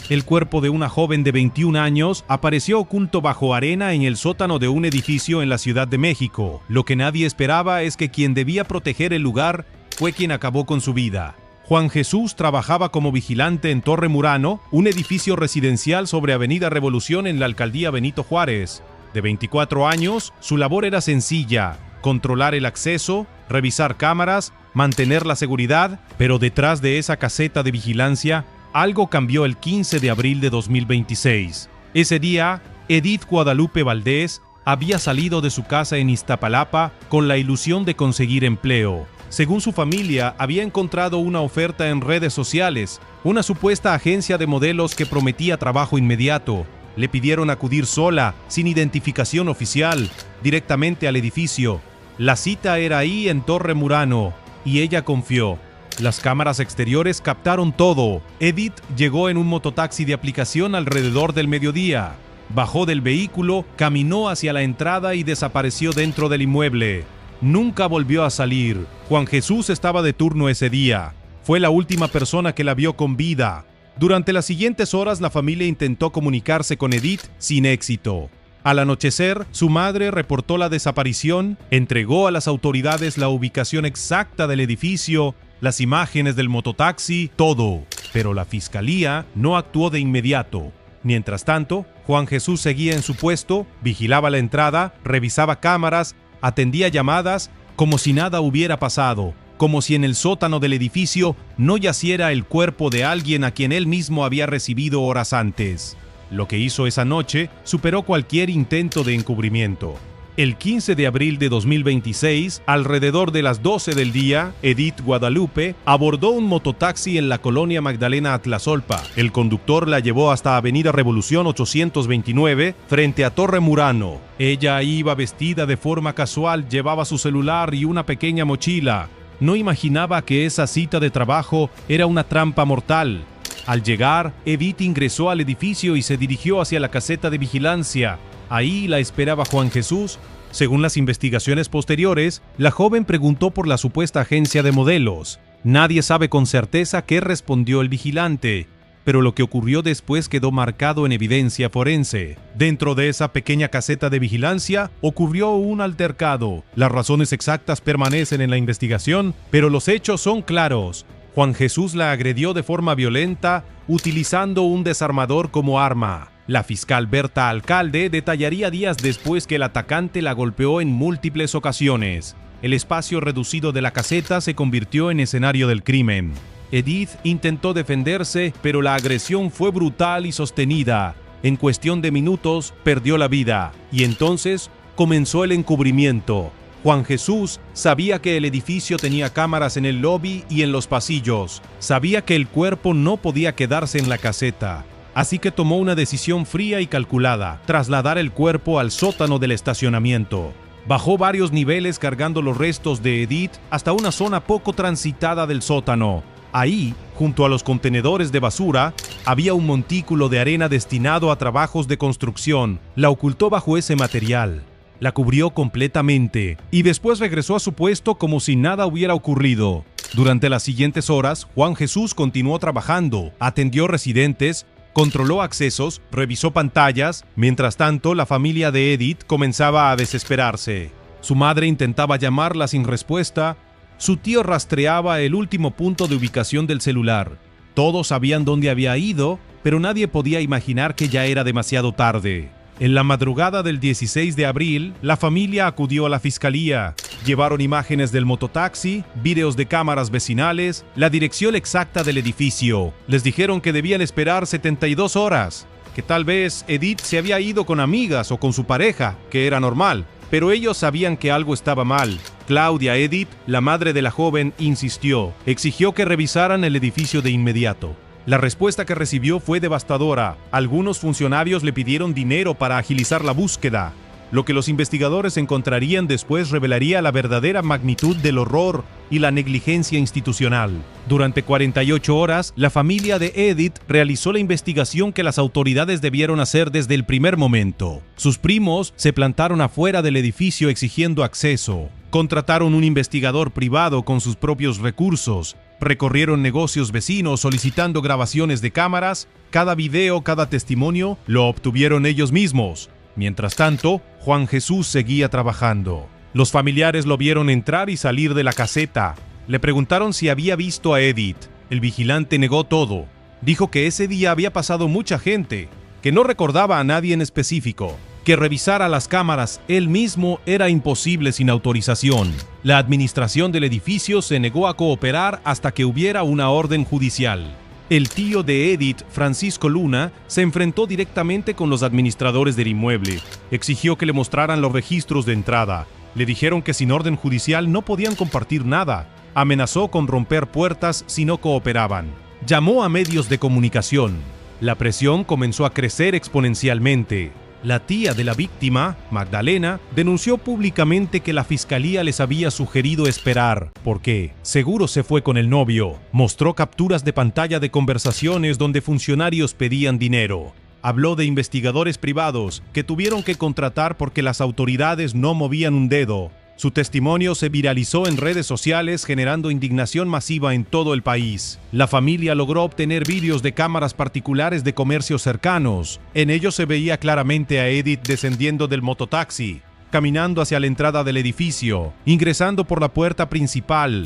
El cuerpo de una joven de 21 años apareció oculto bajo arena en el sótano de un edificio en la Ciudad de México. Lo que nadie esperaba es que quien debía proteger el lugar fue quien acabó con su vida. Juan Jesús trabajaba como vigilante en Torre Murano, un edificio residencial sobre Avenida Revolución en la alcaldía Benito Juárez. De 24 años, su labor era sencilla: controlar el acceso, revisar cámaras, mantener la seguridad, pero detrás de esa caseta de vigilancia, algo cambió el 15 de abril de 2026. Ese día, Edith Guadalupe Valdés había salido de su casa en Iztapalapa con la ilusión de conseguir empleo. Según su familia, había encontrado una oferta en redes sociales, una supuesta agencia de modelos que prometía trabajo inmediato. Le pidieron acudir sola, sin identificación oficial, directamente al edificio. La cita era ahí en Torre Murano, y ella confió. Las cámaras exteriores captaron todo. Edith llegó en un mototaxi de aplicación alrededor del mediodía. Bajó del vehículo, caminó hacia la entrada y desapareció dentro del inmueble. Nunca volvió a salir. Juan Jesús estaba de turno ese día. Fue la última persona que la vio con vida. Durante las siguientes horas, la familia intentó comunicarse con Edith sin éxito. Al anochecer, su madre reportó la desaparición, entregó a las autoridades la ubicación exacta del edificio, las imágenes del mototaxi, todo. Pero la fiscalía no actuó de inmediato. Mientras tanto, Juan Jesús seguía en su puesto, vigilaba la entrada, revisaba cámaras, atendía llamadas, como si nada hubiera pasado, como si en el sótano del edificio no yaciera el cuerpo de alguien a quien él mismo había recibido horas antes. Lo que hizo esa noche superó cualquier intento de encubrimiento. El 15 de abril de 2026, alrededor de las 12 del día, Edith Guadalupe abordó un mototaxi en la colonia Magdalena Atlazolpa. El conductor la llevó hasta Avenida Revolución 829, frente a Torre Murano. Ella iba vestida de forma casual, llevaba su celular y una pequeña mochila. No imaginaba que esa cita de trabajo era una trampa mortal. Al llegar, Edith ingresó al edificio y se dirigió hacia la caseta de vigilancia. Ahí la esperaba Juan Jesús. Según las investigaciones posteriores, la joven preguntó por la supuesta agencia de modelos. Nadie sabe con certeza qué respondió el vigilante, pero lo que ocurrió después quedó marcado en evidencia forense. Dentro de esa pequeña caseta de vigilancia ocurrió un altercado. Las razones exactas permanecen en la investigación, pero los hechos son claros. Juan Jesús la agredió de forma violenta, utilizando un desarmador como arma. La fiscal Berta Alcalde detallaría días después que el atacante la golpeó en múltiples ocasiones. El espacio reducido de la caseta se convirtió en escenario del crimen. Edith intentó defenderse, pero la agresión fue brutal y sostenida. En cuestión de minutos, perdió la vida. Y entonces comenzó el encubrimiento. Juan Jesús sabía que el edificio tenía cámaras en el lobby y en los pasillos. Sabía que el cuerpo no podía quedarse en la caseta. Así que tomó una decisión fría y calculada: trasladar el cuerpo al sótano del estacionamiento. Bajó varios niveles cargando los restos de Edith hasta una zona poco transitada del sótano. Ahí, junto a los contenedores de basura, había un montículo de arena destinado a trabajos de construcción. La ocultó bajo ese material. La cubrió completamente y después regresó a su puesto como si nada hubiera ocurrido. Durante las siguientes horas, Juan Jesús continuó trabajando, atendió residentes, controló accesos, revisó pantallas. Mientras tanto, la familia de Edith comenzaba a desesperarse. Su madre intentaba llamarla sin respuesta. Su tío rastreaba el último punto de ubicación del celular. Todos sabían dónde había ido, pero nadie podía imaginar que ya era demasiado tarde. En la madrugada del 16 de abril, la familia acudió a la fiscalía. Llevaron imágenes del mototaxi, videos de cámaras vecinales, la dirección exacta del edificio. Les dijeron que debían esperar 72 horas, que tal vez Edith se había ido con amigas o con su pareja, que era normal. Pero ellos sabían que algo estaba mal. Claudia Edith, la madre de la joven, insistió. Exigió que revisaran el edificio de inmediato. La respuesta que recibió fue devastadora. Algunos funcionarios le pidieron dinero para agilizar la búsqueda. Lo que los investigadores encontrarían después revelaría la verdadera magnitud del horror y la negligencia institucional. Durante 48 horas, la familia de Edith realizó la investigación que las autoridades debieron hacer desde el primer momento. Sus primos se plantaron afuera del edificio exigiendo acceso. Contrataron un investigador privado con sus propios recursos. Recorrieron negocios vecinos solicitando grabaciones de cámaras. Cada video, cada testimonio lo obtuvieron ellos mismos. Mientras tanto, Juan Jesús seguía trabajando. Los familiares lo vieron entrar y salir de la caseta. Le preguntaron si había visto a Edith. El vigilante negó todo. Dijo que ese día había pasado mucha gente, que no recordaba a nadie en específico, que revisara las cámaras él mismo era imposible sin autorización. La administración del edificio se negó a cooperar hasta que hubiera una orden judicial. El tío de Edith, Francisco Luna, se enfrentó directamente con los administradores del inmueble. Exigió que le mostraran los registros de entrada. Le dijeron que sin orden judicial no podían compartir nada. Amenazó con romper puertas si no cooperaban. Llamó a medios de comunicación. La presión comenzó a crecer exponencialmente. La tía de la víctima, Magdalena, denunció públicamente que la fiscalía les había sugerido esperar, porque seguro se fue con el novio. Mostró capturas de pantalla de conversaciones donde funcionarios pedían dinero. Habló de investigadores privados que tuvieron que contratar porque las autoridades no movían un dedo. Su testimonio se viralizó en redes sociales generando indignación masiva en todo el país. La familia logró obtener vídeos de cámaras particulares de comercios cercanos. En ellos se veía claramente a Edith descendiendo del mototaxi, caminando hacia la entrada del edificio, ingresando por la puerta principal,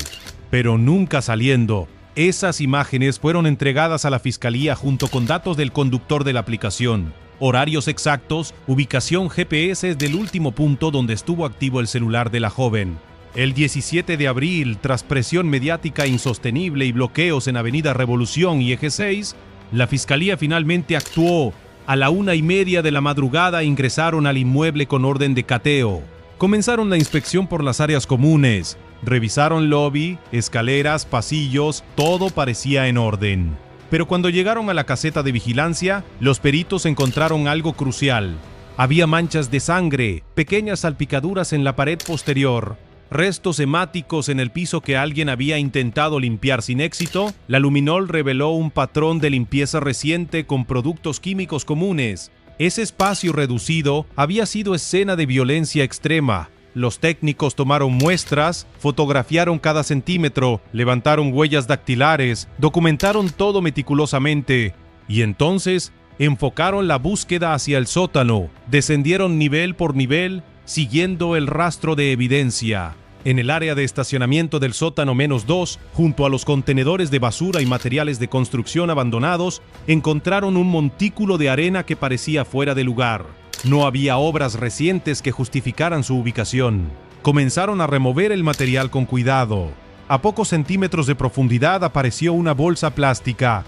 pero nunca saliendo. Esas imágenes fueron entregadas a la fiscalía junto con datos del conductor de la aplicación, horarios exactos, ubicación GPS del último punto donde estuvo activo el celular de la joven. El 17 de abril, tras presión mediática insostenible y bloqueos en Avenida Revolución y Eje 6, la fiscalía finalmente actuó. A la 1:30 de la madrugada ingresaron al inmueble con orden de cateo. Comenzaron la inspección por las áreas comunes. Revisaron lobby, escaleras, pasillos, todo parecía en orden. Pero cuando llegaron a la caseta de vigilancia, los peritos encontraron algo crucial. Había manchas de sangre, pequeñas salpicaduras en la pared posterior, restos hemáticos en el piso que alguien había intentado limpiar sin éxito. La luminol reveló un patrón de limpieza reciente con productos químicos comunes. Ese espacio reducido había sido escena de violencia extrema. Los técnicos tomaron muestras, fotografiaron cada centímetro, levantaron huellas dactilares, documentaron todo meticulosamente y entonces enfocaron la búsqueda hacia el sótano, descendieron nivel por nivel, siguiendo el rastro de evidencia. En el área de estacionamiento del sótano -2, junto a los contenedores de basura y materiales de construcción abandonados, encontraron un montículo de arena que parecía fuera de lugar. No había obras recientes que justificaran su ubicación. Comenzaron a remover el material con cuidado. A pocos centímetros de profundidad apareció una bolsa plástica.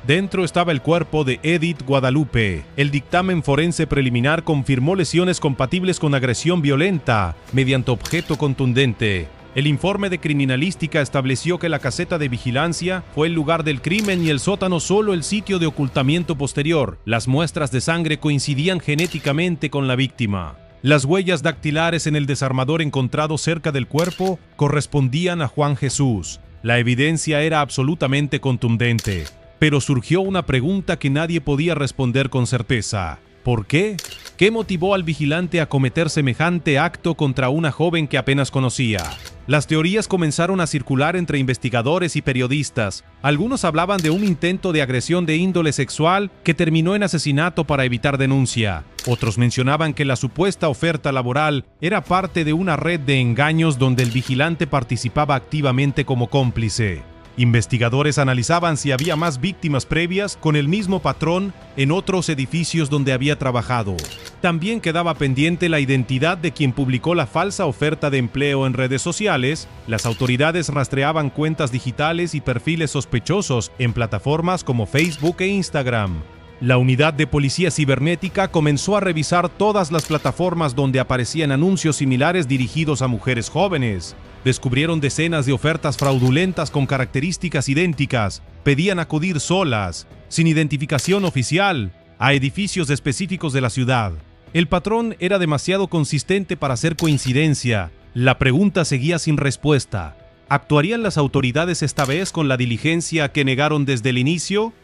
Dentro estaba el cuerpo de Edith Guadalupe. El dictamen forense preliminar confirmó lesiones compatibles con agresión violenta mediante objeto contundente. El informe de criminalística estableció que la caseta de vigilancia fue el lugar del crimen y el sótano solo el sitio de ocultamiento posterior. Las muestras de sangre coincidían genéticamente con la víctima. Las huellas dactilares en el desarmador encontrado cerca del cuerpo correspondían a Juan Jesús. La evidencia era absolutamente contundente. Pero surgió una pregunta que nadie podía responder con certeza. ¿Por qué? ¿Qué motivó al vigilante a cometer semejante acto contra una joven que apenas conocía? Las teorías comenzaron a circular entre investigadores y periodistas. Algunos hablaban de un intento de agresión de índole sexual que terminó en asesinato para evitar denuncia. Otros mencionaban que la supuesta oferta laboral era parte de una red de engaños donde el vigilante participaba activamente como cómplice. Investigadores analizaban si había más víctimas previas con el mismo patrón en otros edificios donde había trabajado. También quedaba pendiente la identidad de quien publicó la falsa oferta de empleo en redes sociales. Las autoridades rastreaban cuentas digitales y perfiles sospechosos en plataformas como Facebook e Instagram. La unidad de policía cibernética comenzó a revisar todas las plataformas donde aparecían anuncios similares dirigidos a mujeres jóvenes. Descubrieron decenas de ofertas fraudulentas con características idénticas. Pedían acudir solas, sin identificación oficial, a edificios específicos de la ciudad. El patrón era demasiado consistente para ser coincidencia. La pregunta seguía sin respuesta. ¿Actuarían las autoridades esta vez con la diligencia que negaron desde el inicio?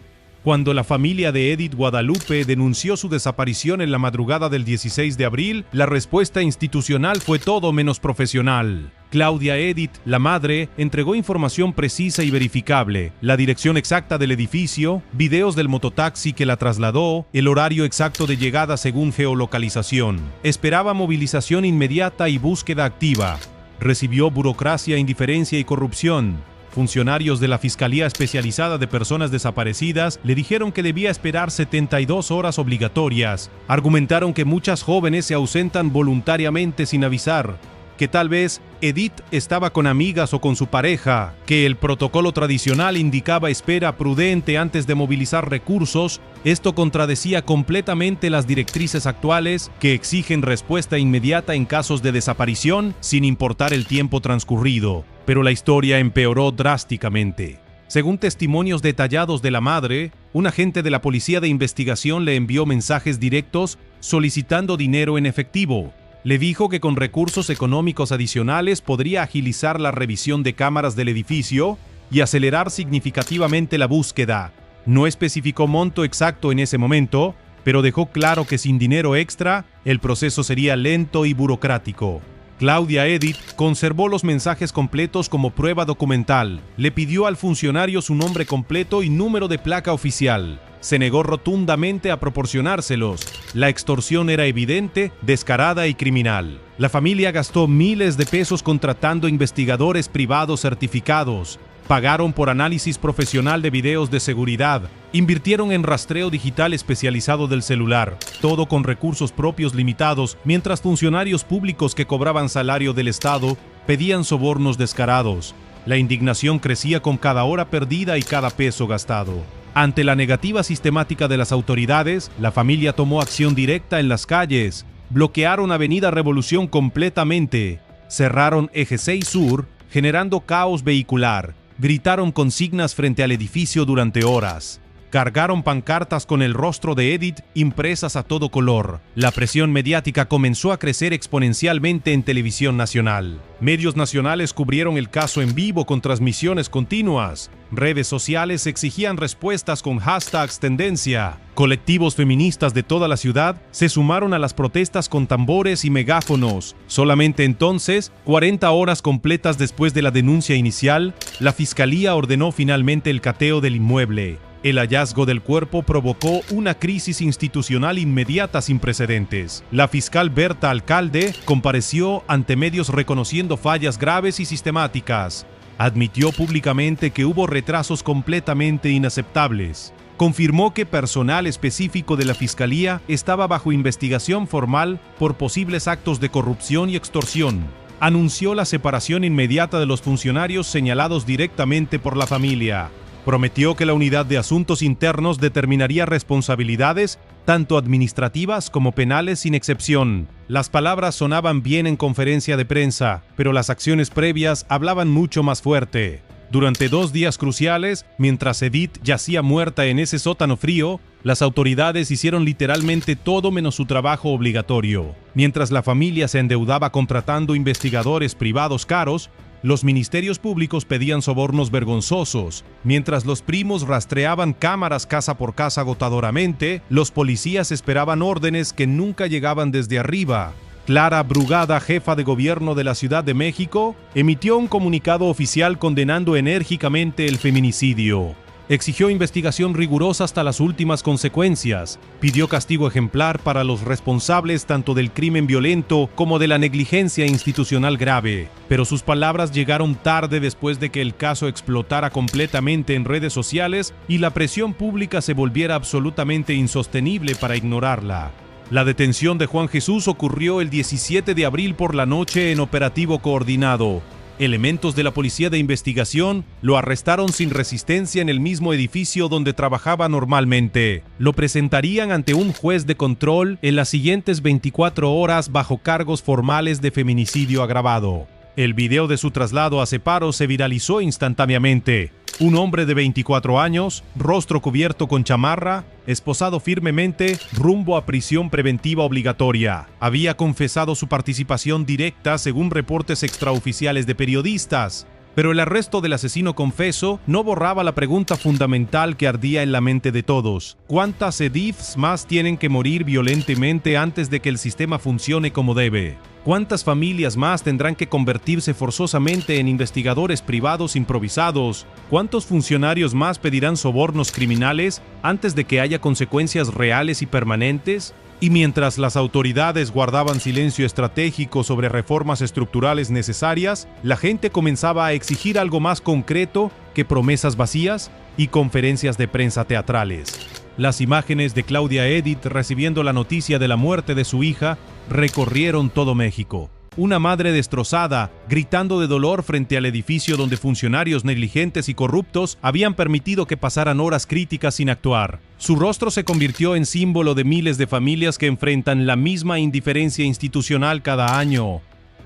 Cuando la familia de Edith Guadalupe denunció su desaparición en la madrugada del 16 de abril, la respuesta institucional fue todo menos profesional. Claudia Edith, la madre, entregó información precisa y verificable, la dirección exacta del edificio, videos del mototaxi que la trasladó, el horario exacto de llegada según geolocalización. Esperaba movilización inmediata y búsqueda activa. Recibió burocracia, indiferencia y corrupción. Funcionarios de la Fiscalía Especializada de Personas Desaparecidas le dijeron que debía esperar 72 horas obligatorias. Argumentaron que muchas jóvenes se ausentan voluntariamente sin avisar, que tal vez Edith estaba con amigas o con su pareja, que el protocolo tradicional indicaba espera prudente antes de movilizar recursos. Esto contradecía completamente las directrices actuales que exigen respuesta inmediata en casos de desaparición sin importar el tiempo transcurrido. Pero la historia empeoró drásticamente. Según testimonios detallados de la madre, un agente de la Policía de Investigación le envió mensajes directos solicitando dinero en efectivo. Le dijo que con recursos económicos adicionales podría agilizar la revisión de cámaras del edificio y acelerar significativamente la búsqueda. No especificó monto exacto en ese momento, pero dejó claro que sin dinero extra, el proceso sería lento y burocrático. Claudia Edith conservó los mensajes completos como prueba documental. Le pidió al funcionario su nombre completo y número de placa oficial. Se negó rotundamente a proporcionárselos. La extorsión era evidente, descarada y criminal. La familia gastó miles de pesos contratando investigadores privados certificados. Pagaron por análisis profesional de videos de seguridad. Invirtieron en rastreo digital especializado del celular. Todo con recursos propios limitados, mientras funcionarios públicos que cobraban salario del Estado pedían sobornos descarados. La indignación crecía con cada hora perdida y cada peso gastado. Ante la negativa sistemática de las autoridades, la familia tomó acción directa en las calles. Bloquearon Avenida Revolución completamente. Cerraron Eje 6 Sur, generando caos vehicular. Gritaron consignas frente al edificio durante horas. Cargaron pancartas con el rostro de Edith impresas a todo color. La presión mediática comenzó a crecer exponencialmente en televisión nacional. Medios nacionales cubrieron el caso en vivo con transmisiones continuas. Redes sociales exigían respuestas con hashtags tendencia. Colectivos feministas de toda la ciudad se sumaron a las protestas con tambores y megáfonos. Solamente entonces, 40 horas completas después de la denuncia inicial, la Fiscalía ordenó finalmente el cateo del inmueble. El hallazgo del cuerpo provocó una crisis institucional inmediata sin precedentes. La fiscal Berta Alcalde compareció ante medios reconociendo fallas graves y sistemáticas. Admitió públicamente que hubo retrasos completamente inaceptables. Confirmó que personal específico de la Fiscalía estaba bajo investigación formal por posibles actos de corrupción y extorsión. Anunció la separación inmediata de los funcionarios señalados directamente por la familia. Prometió que la Unidad de Asuntos Internos determinaría responsabilidades, tanto administrativas como penales sin excepción. Las palabras sonaban bien en conferencia de prensa, pero las acciones previas hablaban mucho más fuerte. Durante 2 días cruciales, mientras Edith yacía muerta en ese sótano frío, las autoridades hicieron literalmente todo menos su trabajo obligatorio. Mientras la familia se endeudaba contratando investigadores privados caros, los ministerios públicos pedían sobornos vergonzosos. Mientras los primos rastreaban cámaras casa por casa agotadoramente, los policías esperaban órdenes que nunca llegaban desde arriba. Clara Brugada, jefa de gobierno de la Ciudad de México, emitió un comunicado oficial condenando enérgicamente el feminicidio. Exigió investigación rigurosa hasta las últimas consecuencias. Pidió castigo ejemplar para los responsables tanto del crimen violento como de la negligencia institucional grave. Pero sus palabras llegaron tarde después de que el caso explotara completamente en redes sociales y la presión pública se volviera absolutamente insostenible para ignorarla. La detención de Juan Jesús ocurrió el 17 de abril por la noche en operativo coordinado. Elementos de la Policía de Investigación lo arrestaron sin resistencia en el mismo edificio donde trabajaba normalmente. Lo presentarían ante un juez de control en las siguientes 24 horas bajo cargos formales de feminicidio agravado. El video de su traslado a Separo se viralizó instantáneamente. Un hombre de 24 años, rostro cubierto con chamarra, esposado firmemente, rumbo a prisión preventiva obligatoria. Había confesado su participación directa según reportes extraoficiales de periodistas. Pero el arresto del asesino confeso no borraba la pregunta fundamental que ardía en la mente de todos. ¿Cuántas Ediths más tienen que morir violentamente antes de que el sistema funcione como debe? ¿Cuántas familias más tendrán que convertirse forzosamente en investigadores privados improvisados? ¿Cuántos funcionarios más pedirán sobornos criminales antes de que haya consecuencias reales y permanentes? Y mientras las autoridades guardaban silencio estratégico sobre reformas estructurales necesarias, la gente comenzaba a exigir algo más concreto que promesas vacías y conferencias de prensa teatrales. Las imágenes de Claudia Edith recibiendo la noticia de la muerte de su hija recorrieron todo México. Una madre destrozada, gritando de dolor frente al edificio donde funcionarios negligentes y corruptos habían permitido que pasaran horas críticas sin actuar. Su rostro se convirtió en símbolo de miles de familias que enfrentan la misma indiferencia institucional cada año.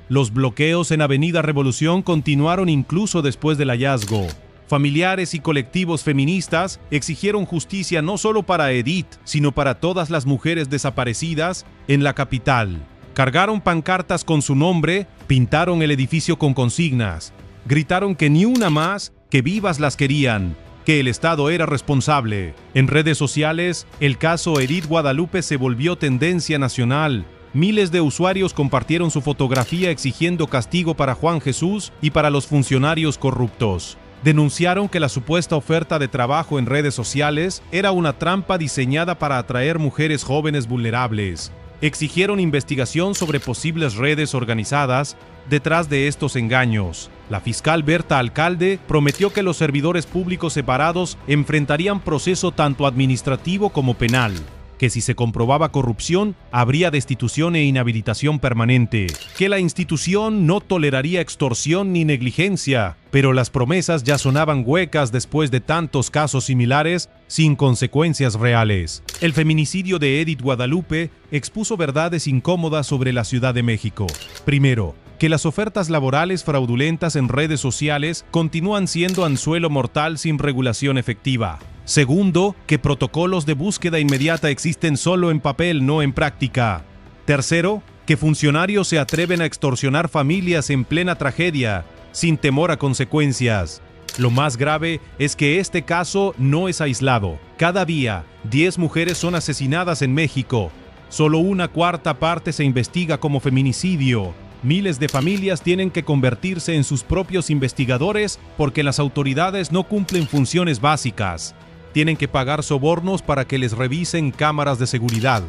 Los bloqueos en Avenida Revolución continuaron incluso después del hallazgo. Familiares y colectivos feministas exigieron justicia no solo para Edith, sino para todas las mujeres desaparecidas en la capital. Cargaron pancartas con su nombre, pintaron el edificio con consignas, gritaron que ni una más, que vivas las querían, que el Estado era responsable. En redes sociales, el caso Edith Guadalupe se volvió tendencia nacional. Miles de usuarios compartieron su fotografía exigiendo castigo para Juan Jesús y para los funcionarios corruptos. Denunciaron que la supuesta oferta de trabajo en redes sociales era una trampa diseñada para atraer mujeres jóvenes vulnerables. Exigieron investigación sobre posibles redes organizadas detrás de estos engaños. La fiscal Berta Alcalde prometió que los servidores públicos separados enfrentarían proceso tanto administrativo como penal, que si se comprobaba corrupción, habría destitución e inhabilitación permanente, que la institución no toleraría extorsión ni negligencia, pero las promesas ya sonaban huecas después de tantos casos similares sin consecuencias reales. El feminicidio de Edith Guadalupe expuso verdades incómodas sobre la Ciudad de México. Primero, que las ofertas laborales fraudulentas en redes sociales continúan siendo anzuelo mortal sin regulación efectiva. Segundo, que protocolos de búsqueda inmediata existen solo en papel, no en práctica. Tercero, que funcionarios se atreven a extorsionar familias en plena tragedia, sin temor a consecuencias. Lo más grave es que este caso no es aislado. Cada día, 10 mujeres son asesinadas en México. Solo una cuarta parte se investiga como feminicidio. Miles de familias tienen que convertirse en sus propios investigadores porque las autoridades no cumplen funciones básicas. Tienen que pagar sobornos para que les revisen cámaras de seguridad.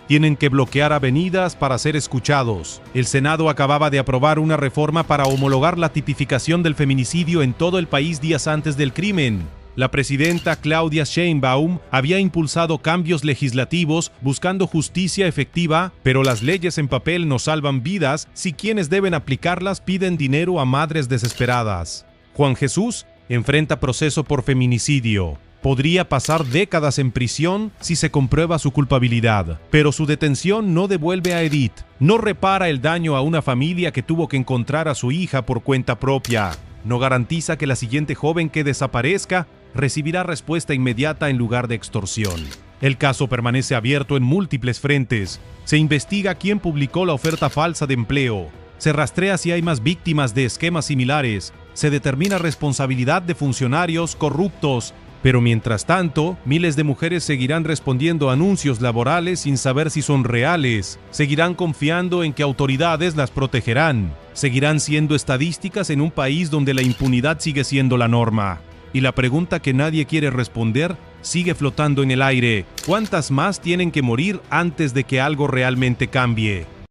Tienen que bloquear avenidas para ser escuchados. El Senado acababa de aprobar una reforma para homologar la tipificación del feminicidio en todo el país días antes del crimen. La presidenta Claudia Sheinbaum había impulsado cambios legislativos buscando justicia efectiva, pero las leyes en papel no salvan vidas si quienes deben aplicarlas piden dinero a madres desesperadas. Juan Jesús enfrenta proceso por feminicidio. Podría pasar décadas en prisión si se comprueba su culpabilidad, pero su detención no devuelve a Edith, no repara el daño a una familia que tuvo que encontrar a su hija por cuenta propia, no garantiza que la siguiente joven que desaparezca recibirá respuesta inmediata en lugar de extorsión. El caso permanece abierto en múltiples frentes. Se investiga quién publicó la oferta falsa de empleo, se rastrea si hay más víctimas de esquemas similares, se determina responsabilidad de funcionarios corruptos. Pero mientras tanto, miles de mujeres seguirán respondiendo a anuncios laborales sin saber si son reales, seguirán confiando en que autoridades las protegerán, seguirán siendo estadísticas en un país donde la impunidad sigue siendo la norma. Y la pregunta que nadie quiere responder sigue flotando en el aire: ¿cuántas más tienen que morir antes de que algo realmente cambie?